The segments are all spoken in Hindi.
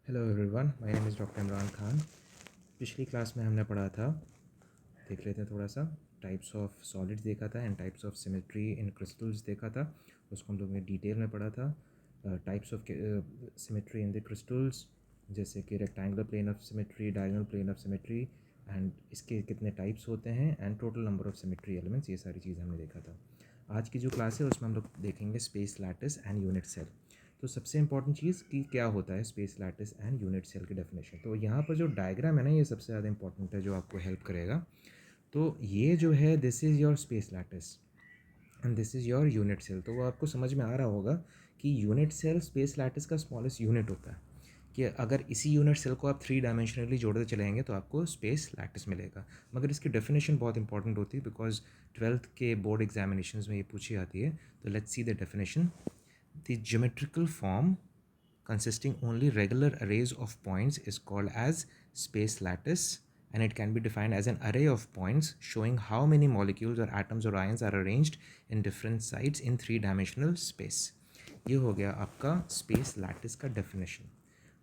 Hello everyone, my name is doctor Imran Khan. पिछली क्लास में हमने पढ़ा था, देख लेते हैं थोड़ा सा। टाइप्स ऑफ सॉलिड्स देखा था and types of symmetry in crystals देखा था। उसको हम लोग ने डिटेल में पढ़ा था। Types of symmetry in the crystals, जैसे कि rectangular plane of symmetry, diagonal plane of symmetry, and इसके कितने टाइप्स होते हैं and total number of symmetry elements, ये सारी चीज़ हमने देखा था। आज की जो क्लास है उसमें हम लोग देखेंगे space lattice and unit cell. तो सबसे इंपॉर्टेंट चीज़ कि क्या होता है space lattice and unit cell की डेफिनेशन। तो यहाँ पर जो डायग्राम है ना, ये सबसे ज़्यादा इंपॉर्टेंट है, जो आपको हेल्प करेगा। तो ये जो है, this is your space lattice and this is your unit cell. तो वो आपको समझ में आ रहा होगा कि यूनिट सेल स्पेस लैटिस का स्मॉलेस्ट यूनिट होता है, कि अगर इसी यूनिट सेल को आप 3 डायमेंशनली जोड़ते चलेंगे तो आपको स्पेस लैटिस मिलेगा। मगर इसकी डेफिनेशन बहुत इंपॉर्टेंट होती है, बिकॉज 12th के बोर्ड एग्जामिनेशन में ये पूछी आती है। तो let's see the definition. The geometrical form consisting only regular arrays of points is called as space lattice, and it can be defined as an array of points showing how many molecules or atoms or ions are arranged in different sites in 3 dimensional space. ये हो गया आपका स्पेस लैटिस का डेफिनेशन।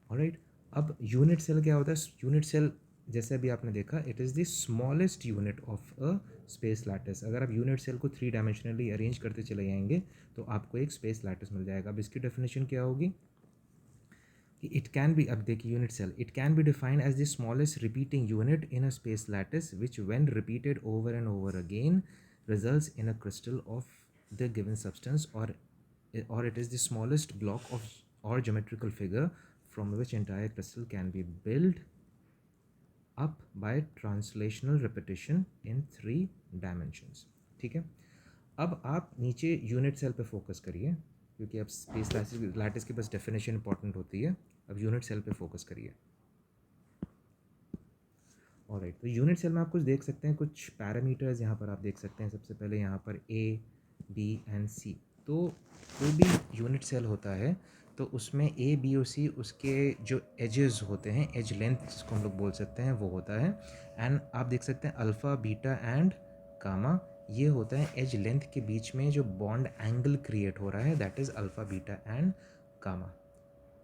ऑलराइट, अब यूनिट सेल क्या होता है? यूनिट सेल, जैसे अभी आपने देखा, it is the smallest unit of a space lattice. अगर आप यूनिट सेल को 3 डायमेंशनली अरेंज करते चले जाएंगे तो आपको एक स्पेस लैटिस मिल जाएगा। अब इसकी डेफिनेशन क्या होगी कि इट कैन बी, अब देखिए unit cell, it can be defined as the smallest repeating unit in a space lattice which when repeated over and over again results in a crystal of the given substance, or it is the smallest block of or geometrical figure from which entire crystal can be built up by translational repetition in 3 dimensions। ठीक है, अब आप नीचे यूनिट सेल पे फोकस करिए, क्योंकि अब स्पेस लैटिस की बस डेफिनेशन इंपॉर्टेंट होती है। अब यूनिट सेल पे फोकस करिए। ऑलराइट, तो यूनिट सेल में आप कुछ देख सकते हैं, कुछ पैरामीटर्स यहाँ पर आप देख सकते हैं। सबसे पहले यहाँ पर ए, बी एंड सी। तो कोई भी यूनिट सेल होता है तो उसमें ए, बी और सी, उसके जो एजेस होते हैं, एज लेंथ जिसको हम लोग बोल सकते हैं, वो होता है। एंड आप देख सकते हैं अल्फ़ा, बीटा एंड गामा, ये होता है एज लेंथ के बीच में जो बॉन्ड एंगल क्रिएट हो रहा है, that is alpha, beta and gamma.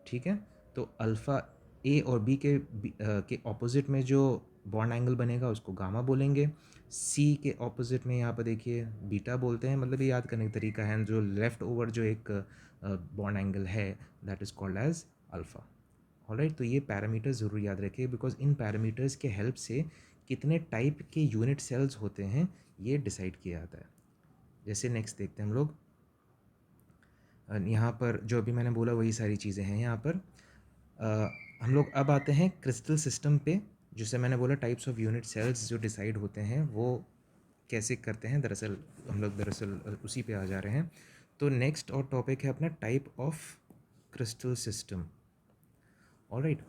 ठीक है, तो अल्फ़ा ए और बी के ऑपोजिट में जो बॉन्ड एंगल बनेगा उसको गामा बोलेंगे। सी के ऑपोजिट में यहाँ पर देखिए बीटा बोलते हैं। मतलब ये याद करने का तरीका है, जो लेफ़्ट ओवर जो एक बॉन्ड एंगल है, that is called as alpha. Alright, तो ये पैरामीटर्स ज़रूर याद रखिए, बिकॉज इन पैरामीटर्स के हेल्प से कितने टाइप के यूनिट सेल्स होते हैं ये डिसाइड किया जाता है। जैसे नेक्स्ट देखते हैं हम लोग, यहाँ पर जो अभी मैंने बोला वही सारी चीज़ें हैं यहाँ पर। हम लोग अब आते हैं क्रिस्टल सिस्टम पे। जिसे मैंने बोला टाइप्स ऑफ यूनिट सेल्स जो डिसाइड होते हैं वो कैसे करते हैं, दरअसल हम लोग उसी पे आ जा रहे हैं। तो नेक्स्ट और टॉपिक है अपना type of crystal system. Alright,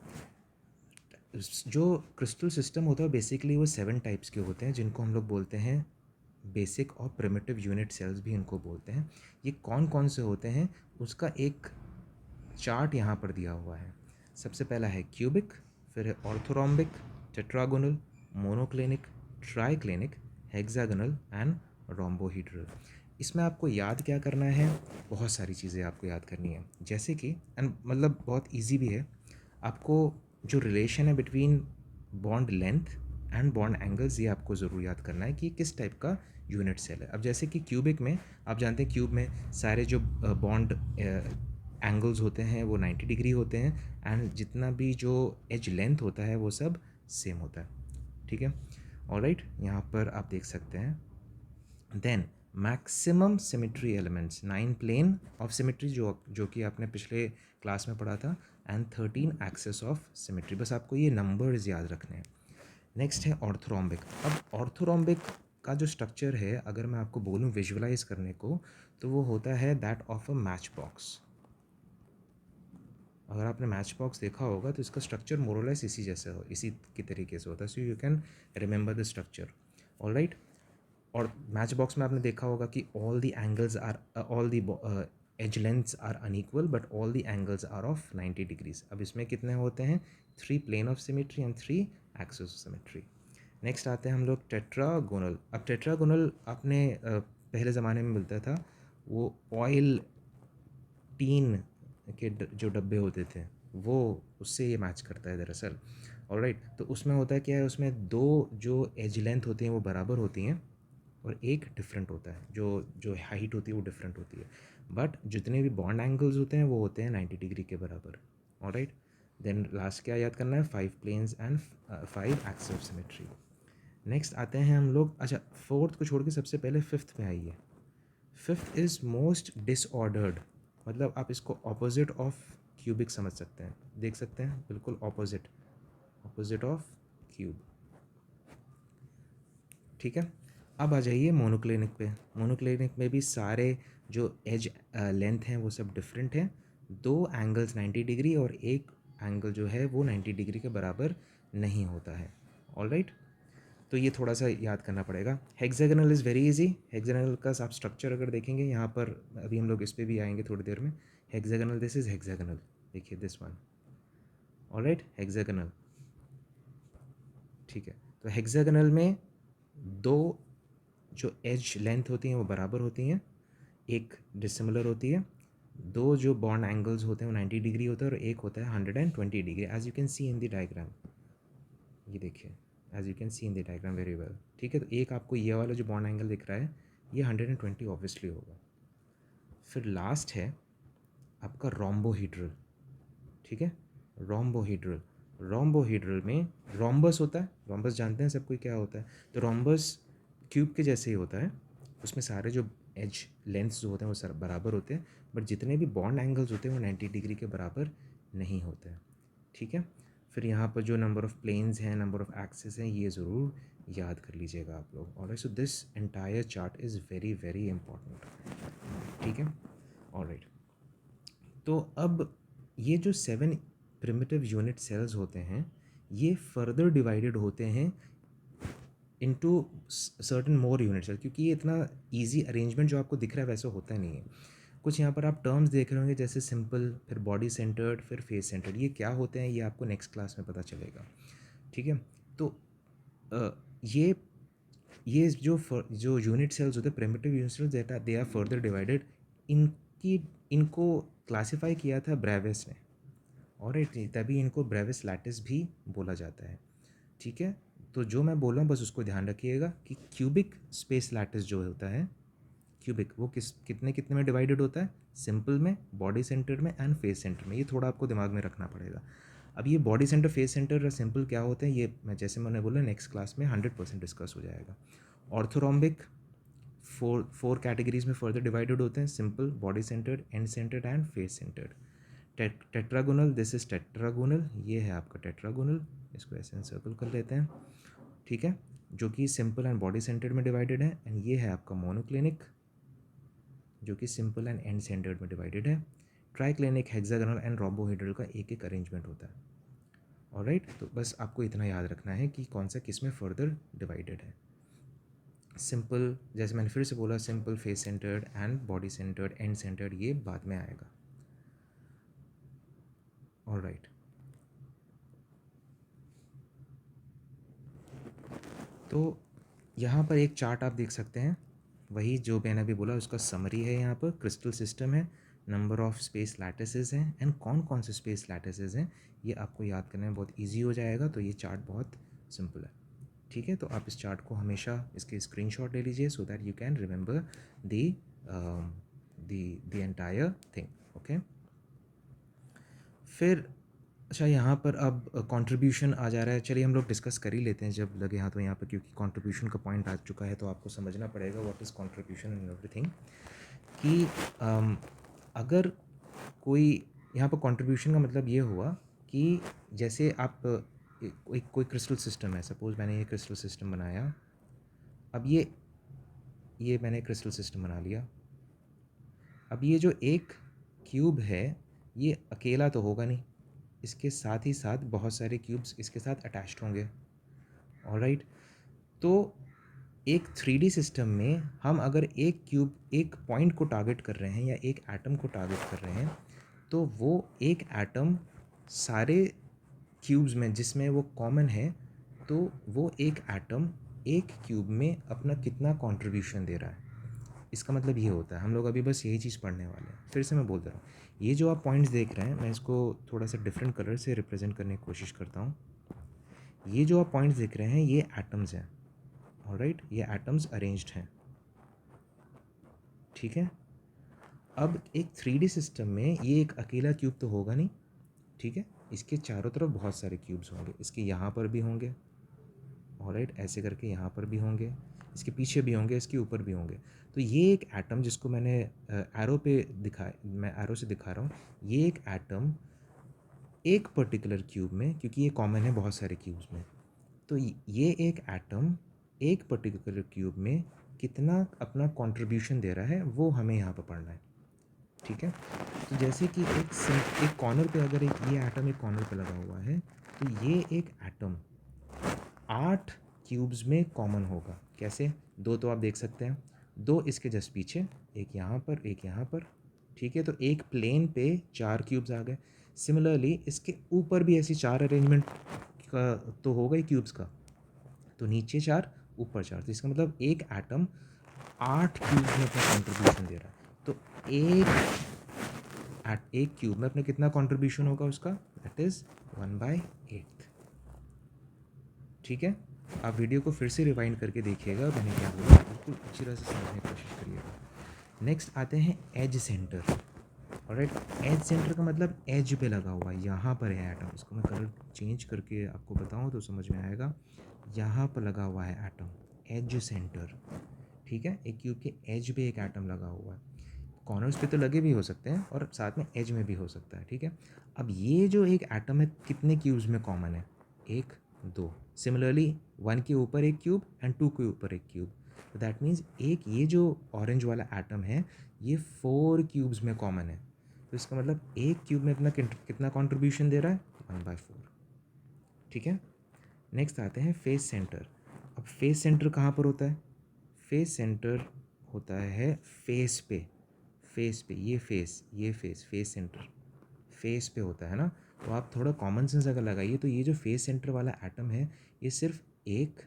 जो क्रिस्टल सिस्टम होता है बेसिकली वो 7 टाइप्स के होते हैं, जिनको हम लोग बोलते हैं बेसिक और प्रिमिटिव यूनिट सेल्स भी इनको बोलते हैं। ये कौन कौन से होते हैं उसका एक चार्ट यहाँ पर दिया हुआ है। सबसे पहला है क्यूबिक, फिर है orthorhombic, tetragonal, monoclinic, triclinic, hexagonal and rhombohedral. इसमें आपको याद क्या करना है? बहुत सारी चीज़ें आपको याद करनी है, जैसे कि एंड मतलब बहुत इजी भी है। आपको जो रिलेशन है between bond length and bond angles, ये आपको ज़रूर याद करना है कि किस टाइप का यूनिट सेल है। अब जैसे कि क्यूबिक में आप जानते हैं, क्यूब में सारे जो बॉन्ड एंगल्स होते हैं वो 90 डिग्री होते हैं, एंड जितना भी जो एज लेंथ होता है वो सब सेम होता है। ठीक है, ऑलराइट, यहाँ पर आप देख सकते हैं। Then maximum symmetry elements, 9 plane of symmetry जो कि आपने पिछले क्लास में पढ़ा था, एंड 13 एक्सेस ऑफ सिमेट्री। बस आपको ये नंबर्स याद रखने हैं। नेक्स्ट है ऑर्थोरोम्बिक। अब ऑर्थोरोम्बिक का जो स्ट्रक्चर है, अगर मैं आपको बोलूँ विजुअलाइज करने को, तो वो होता है that of a match box. अगर आपने मैच बॉक्स देखा होगा तो इसका स्ट्रक्चर मोरलेस इसी जैसे हो, इसी की तरीके से होता है। So you can remember the structure. Alright, और मैच बॉक्स में आपने देखा होगा कि all the angles are, all the edge lengths are unequal but all the angles are of 90 degrees. अब इसमें कितने होते हैं? 3 plane of symmetry and 3 axis of symmetry. Next आते हैं हम लोग टेट्रागोनल। अब टेट्रागोनल आपने पहले ज़माने में मिलता था, वो ऑयल टीन के जो डब्बे होते थे वो उससे ये मैच करता है दरअसल। ऑलराइट, तो उसमें होता है क्या है, उसमें दो जो एज लेंथ होती हैं वो बराबर होती हैं और एक डिफरेंट होता है, जो जो हाइट होती है वो डिफरेंट होती है, बट जितने भी बॉन्ड एंगल्स होते हैं वो होते हैं 90 डिग्री के बराबर। ऑलराइट, देन लास्ट क्या याद करना है, 5 planes and 5 axis of symmetry. Next आते हैं हम लोग, अच्छा फोर्थ को छोड़ के सबसे पहले फिफ्थ पे आइए। फिफ्थ इज़ मोस्ट डिसऑर्डर्ड, मतलब आप इसको ऑपोजिट ऑफ क्यूबिक समझ सकते हैं, देख सकते हैं बिल्कुल ऑपोजिट, ऑपोजिट ऑफ क्यूब। ठीक है, अब आ जाइए मोनोक्लिनिक पे। मोनोक्लिनिक में भी सारे जो एज लेंथ हैं वो सब डिफरेंट हैं, दो एंगल्स 90 डिग्री और एक एंगल जो है वो 90 डिग्री के बराबर नहीं होता है। ऑलराइट, तो ये थोड़ा सा याद करना पड़ेगा। Hexagonal is very easy. Hexagonal का आप स्ट्रक्चर अगर देखेंगे यहाँ पर, अभी हम लोग इस पर भी आएंगे थोड़ी देर में। हेक्सागोनल, दिस इज़ हेक्सागोनल, देखिए दिस वन। Alright, hexagonal. ठीक है, तो हेक्सागोनल में दो जो एज लेंथ होती हैं वो बराबर होती हैं, एक डिसिमिलर होती है, दो जो बॉन्ड एंगल्स होते हैं वो 90 डिग्री होता है और एक होता है 120 degree, as you can see in the diagram. ये देखिए, as you can see in the diagram very well. ठीक है, तो एक आपको ये वाला जो बॉन्ड एंगल दिख रहा है ये 120 ऑब्वियसली होगा। फिर लास्ट है आपका रोम्बोहीड्रल। ठीक है, रोम्बोहीड्रल। रोम्बोहीड्रल में रोम्बस होता है, रोम्बस जानते हैं सबको क्या होता है, तो रोम्बस क्यूब के जैसे ही होता है, उसमें सारे जो एज लेंथ्स जो होते हैं वो सर बराबर होते हैं, बट जितने भी बॉन्ड एंगल्स होते हैं वो 90 डिग्री के बराबर नहीं होते हैं। ठीक है, फिर यहाँ पर जो नंबर ऑफ़ प्लेन्स हैं, नंबर ऑफ़ एक्सिस हैं, ये ज़रूर याद कर लीजिएगा आप लोग। Alright, so this entire chart is very very important. ठीक है, ऑलराइट, तो अब ये जो 7 प्रिमिटिव यूनिट सेल्स होते हैं ये फर्दर डिवाइडेड होते हैं into certain more unit cell, क्योंकि ये इतना इजी अरेंजमेंट जो आपको दिख रहा है वैसा होता नहीं है। कुछ यहाँ पर आप टर्म्स देख रहे होंगे जैसे सिंपल, फिर बॉडी सेंटर्ड, फिर फेस सेंटर्ड, ये क्या होते हैं ये आपको नेक्स्ट क्लास में पता चलेगा। ठीक है, तो अ, ये जो यूनिट सेल्स होते हैं primitive unit cells, they are further divided. इनकी इनको क्लासिफाई किया था ब्रेविस ने, और तभी इनको ब्रेविस लैटिस भी बोला जाता है। ठीक है, तो जो मैं बोल रहा हूँ बस उसको ध्यान रखिएगा कि क्यूबिक स्पेस लैटिस जो होता है, क्यूबिक, वो कितने कितने में डिवाइडेड होता है, सिंपल में, बॉडी सेंटर में एंड फेस सेंटर में। ये थोड़ा आपको दिमाग में रखना पड़ेगा। अब ये बॉडी सेंटर, फेस सेंटर और सिंपल क्या होते हैं ये मैं जैसे मैंने बोला नेक्स्ट क्लास में 100% डिस्कस हो जाएगा। ऑर्थोरोम्बिक फोर कैटेगरीज में फर्दर डिवाइडेड होते हैं, simple, body centred, and centred and face centred. Tetragonal, this is tetragonal, ये है आपका टेट्रागोनल, इसको ऐसे सर्कल कर लेते हैं। ठीक है, जो कि सिंपल एंड बॉडी सेंटर्ड में डिवाइडेड है, एंड ये है आपका मोनोक्लिनिक जो कि सिंपल एंड एंड सेंटर्ड में डिवाइडेड है। ट्राइक्लिनिक, हेक्सागोनल एंड रोम्बोहेड्रल का एक एक अरेंजमेंट होता है। ऑलराइट, तो बस आपको इतना याद रखना है कि कौन सा किस में फर्दर डिवाइडेड है। सिंपल, जैसे मैंने फिर से बोला, simple, face centred and body centred, and centred ये बाद में आएगा। ऑलराइट, तो यहाँ पर एक चार्ट आप देख सकते हैं, वही जो मैंने अभी बोला उसका समरी है। यहाँ पर क्रिस्टल सिस्टम है, नंबर ऑफ़ स्पेस लैटिसेस हैं, एंड कौन कौन से स्पेस लैटिसेस हैं ये आपको याद करने में बहुत इजी हो जाएगा। तो ये चार्ट बहुत सिंपल है। ठीक है, तो आप इस चार्ट को हमेशा इसके स्क्रीनशॉट ले लीजिए so that you can remember the entire thing. Okay, फिर अच्छा यहाँ पर अब कंट्रीब्यूशन आ जा रहा है। चलिए हम लोग डिस्कस कर ही लेते हैं जब लगे हाथ में यहाँ पर, क्योंकि कंट्रीब्यूशन का पॉइंट आ चुका है तो आपको समझना पड़ेगा what is contribution in everything. कि अगर कोई यहाँ पर कंट्रीब्यूशन का मतलब ये हुआ कि जैसे आप कोई क्रिस्टल सिस्टम है, सपोज़ मैंने ये क्रिस्टल सिस्टम बनाया, अब ये मैंने क्रिस्टल सिस्टम बना लिया। अब ये जो एक क्यूब है ये अकेला तो होगा नहीं, इसके साथ ही साथ बहुत सारे क्यूब्स इसके साथ अटैच्ड होंगे। ऑलराइट, तो एक 3D सिस्टम में हम अगर एक क्यूब, एक पॉइंट को टारगेट कर रहे हैं या एक एटम को टारगेट कर रहे हैं, तो वो एक एटम सारे क्यूब्स में जिसमें वो कॉमन है, तो वो एक एटम एक क्यूब में अपना कितना कंट्रीब्यूशन दे रहा है। इसका मतलब ये होता है, हम लोग अभी बस यही चीज़ पढ़ने वाले हैं। फिर से मैं बोल दे रहा हूँ, ये जो आप पॉइंट्स देख रहे हैं, मैं इसको थोड़ा सा डिफरेंट कलर से रिप्रेजेंट करने की कोशिश करता हूँ। ये जो आप पॉइंट्स देख रहे हैं ये एटम्स हैं, ऑलराइट, ये एटम्स अरेंज्ड हैं, ठीक है। अब एक 3D सिस्टम में ये एक अकेला क्यूब तो होगा नहीं, ठीक है, इसके चारों तरफ बहुत सारे क्यूब्स होंगे, इसके यहाँ पर भी होंगे, ऑलराइट, ऐसे करके यहाँ पर भी होंगे, इसके पीछे भी होंगे, इसके ऊपर भी होंगे। तो ये एक एटम जिसको मैंने एरो पे दिखाया, मैं एरो से दिखा रहा हूँ, ये एक एटम एक पर्टिकुलर क्यूब में, क्योंकि ये कॉमन है बहुत सारे क्यूब्स में, तो ये एक एटम एक पर्टिकुलर क्यूब में कितना अपना कंट्रीब्यूशन दे रहा है वो हमें यहाँ पर पढ़ना है, ठीक है। तो जैसे कि एक कॉर्नर पे अगर ये एटम एक कॉर्नर पे लगा हुआ है, तो ये एक एटम 8 क्यूब्स में कॉमन होगा। कैसे? 2 तो आप देख सकते हैं, 2 इसके जस्ट पीछे, एक यहाँ पर, एक यहाँ पर, ठीक है। तो एक प्लेन पे 4 क्यूब्स आ गए। सिमिलरली इसके ऊपर भी ऐसी 4 अरेंजमेंट का तो होगा ही क्यूब्स का, तो नीचे 4 ऊपर 4, तो इसका मतलब एक एटम 8 क्यूब्स में अपना कॉन्ट्रीब्यूशन दे रहा है। तो एक क्यूब में अपने कितना कॉन्ट्रीब्यूशन होगा उसका, दैट इज़ 1/8, ठीक है। आप वीडियो को फिर से रिवाइंड करके देखिएगा, मैंने क्या बोला बिल्कुल अच्छी तरह से समझने की कोशिश करिएगा। नेक्स्ट आते हैं edge centre, alright. Edge centre का मतलब एज पे लगा हुआ है, यहाँ पर है एटम, इसको मैं कलर चेंज करके आपको बताऊँ तो समझ में आएगा। यहाँ पर लगा हुआ है एटम, एज सेंटर, ठीक है। एक क्यूब के एज पे एक एटम लगा हुआ है, कॉर्नर्स पे तो लगे भी हो सकते हैं और साथ में एज में भी हो सकता है, ठीक है। अब ये जो एक एटम है कितने क्यूब्स में कॉमन है, 1 2। सिमिलरली 1 के ऊपर एक क्यूब एंड 2 के ऊपर एक क्यूब, तो दैट मीन्स एक ये जो ऑरेंज वाला एटम है ये 4 क्यूब्स में कॉमन है। तो इसका मतलब एक क्यूब में अपना कितना कॉन्ट्रीब्यूशन दे रहा है, 1/4, ठीक है। नेक्स्ट आते हैं फेस सेंटर। अब फेस सेंटर कहाँ पर होता है, फेस सेंटर होता है फेस पे, फेस पे, ये फेस सेंटर फेस पे होता है ना। तो आप थोड़ा कॉमन सेंस अगर लगाइए तो ये जो फेस सेंटर वाला एटम है ये सिर्फ 1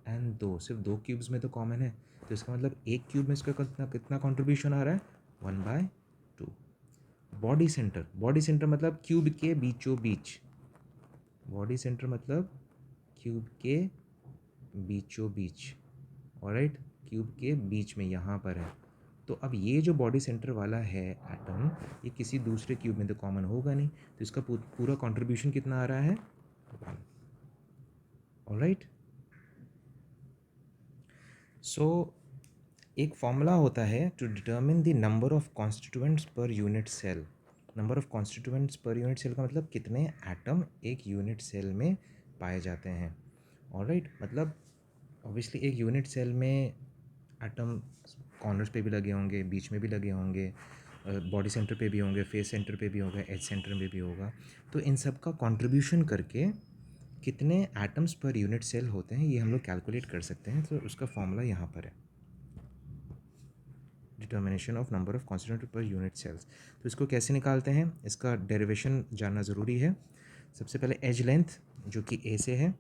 एंड 2, सिर्फ 2 क्यूब्स में तो कॉमन है, तो इसका मतलब एक क्यूब में इसका कितना कितना कॉन्ट्रीब्यूशन आ रहा है, 1/2। बॉडी सेंटर, बॉडी सेंटर मतलब क्यूब के बीचों बीच, बॉडी सेंटर मतलब क्यूब के बीचों बीच, ऑलराइट, क्यूब के बीच में यहाँ पर है। तो अब ये जो बॉडी सेंटर वाला है एटम, ये किसी दूसरे क्यूब में तो कॉमन होगा नहीं, तो इसका पूरा कंट्रीब्यूशन कितना आ रहा है, 1, ऑलराइट। सो एक फॉर्मूला होता है to determine the number of constituents per unit cell. Number of constituents per unit cell का मतलब कितने एटम एक यूनिट सेल में पाए जाते हैं, ऑलराइट। मतलब ऑब्वियसली एक यूनिट सेल में एटम कॉर्नर्स पे भी लगे होंगे, बीच में भी लगे होंगे, बॉडी सेंटर पे भी होंगे, फेस सेंटर पे भी होगा, एज सेंटर में भी होगा। तो इन सब का कंट्रीब्यूशन करके कितने एटम्स पर यूनिट सेल होते हैं ये हम लोग कैलकुलेट कर सकते हैं। तो उसका फॉर्मूला यहाँ पर है, determination of number of constituent per unit cells. तो इसको कैसे निकालते हैं, इसका डेरिवेशन जानना ज़रूरी है। सबसे पहले एज लेंथ जो कि ए से है,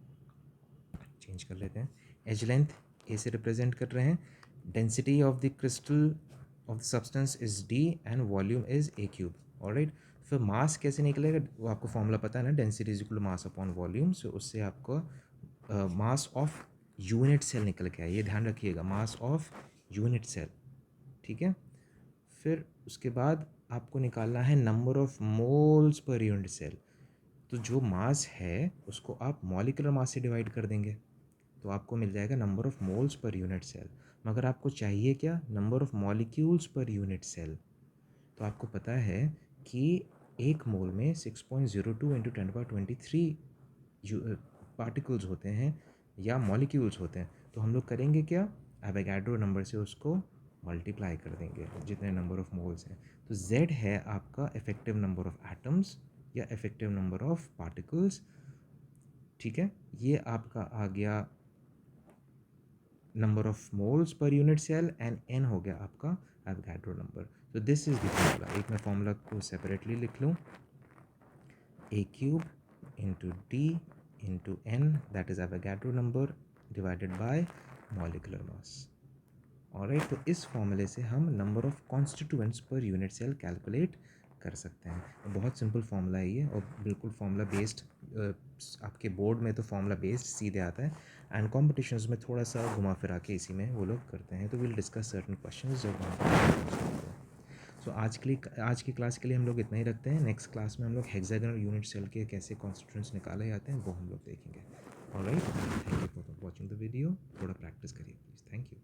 चेंज कर लेते हैं, एज लेंथ ए से रिप्रेजेंट कर रहे हैं, density of the crystal of the substance is D and volume is a cube, alright. फिर मास कैसे निकलेगा, वो आपको फॉर्मूला पता है ना, density is equal to mass upon volume. So उससे आपको मास ऑफ यूनिट सेल निकल के आए, ये ध्यान रखिएगा, मास ऑफ यूनिट सेल, ठीक है। फिर उसके बाद आपको निकालना है number of moles per unit cell. तो जो मास है उसको आप मॉलिक्यूलर मास से डिवाइड कर देंगे, तो आपको मिल जाएगा number of moles per unit cell. मगर आपको चाहिए क्या, number of molecules per unit cell. तो आपको पता है कि एक मोल में 6.02 इंटू 10⁻23 पार्टिकल्स होते हैं या मॉलिक्यूल्स होते हैं। तो हम लोग करेंगे क्या, एवोगाड्रो नंबर से उसको मल्टीप्लाई कर देंगे जितने नंबर ऑफ मोल्स हैं। तो Z है आपका इफेक्टिव नंबर ऑफ एटम्स या इफेक्टिव नंबर ऑफ पार्टिकल्स, ठीक है। ये आपका आ गया number of moles per unit cell and n हो गया आपका एवोगाड्रो नंबर। तो दिस इज द फॉर्मूला। एक मैं फॉर्मूला को सेपरेटली लिख लूँ, a cube into d into n, that is Avogadro number divided by molecular mass, alright, तो इस फॉर्मूले से हम number of constituents per unit cell calculate कर सकते हैं। बहुत सिंपल फार्मूला है ये, और बिल्कुल फार्मूला बेस्ड, आपके बोर्ड में तो फार्मूला बेस्ड सीधे आता है, एंड कॉम्पिटिशन्स में थोड़ा सा घुमा फिरा के इसी में वो लोग करते हैं। तो विल डिस्कस सर्टन क्वेश्चंस जब हम। सो आज की क्लास के लिए हम लोग इतना ही रखते हैं। नेक्स्ट क्लास में हम लोग हेक्सागोनल यूनिट सेल के कैसे कॉन्स्टिट्यूएंट्स निकाले जाते हैं वो हम लोग देखेंगे। Alright, thank you for watching the video. थोड़ा प्रैक्टिस करिए प्लीज़। Thank you.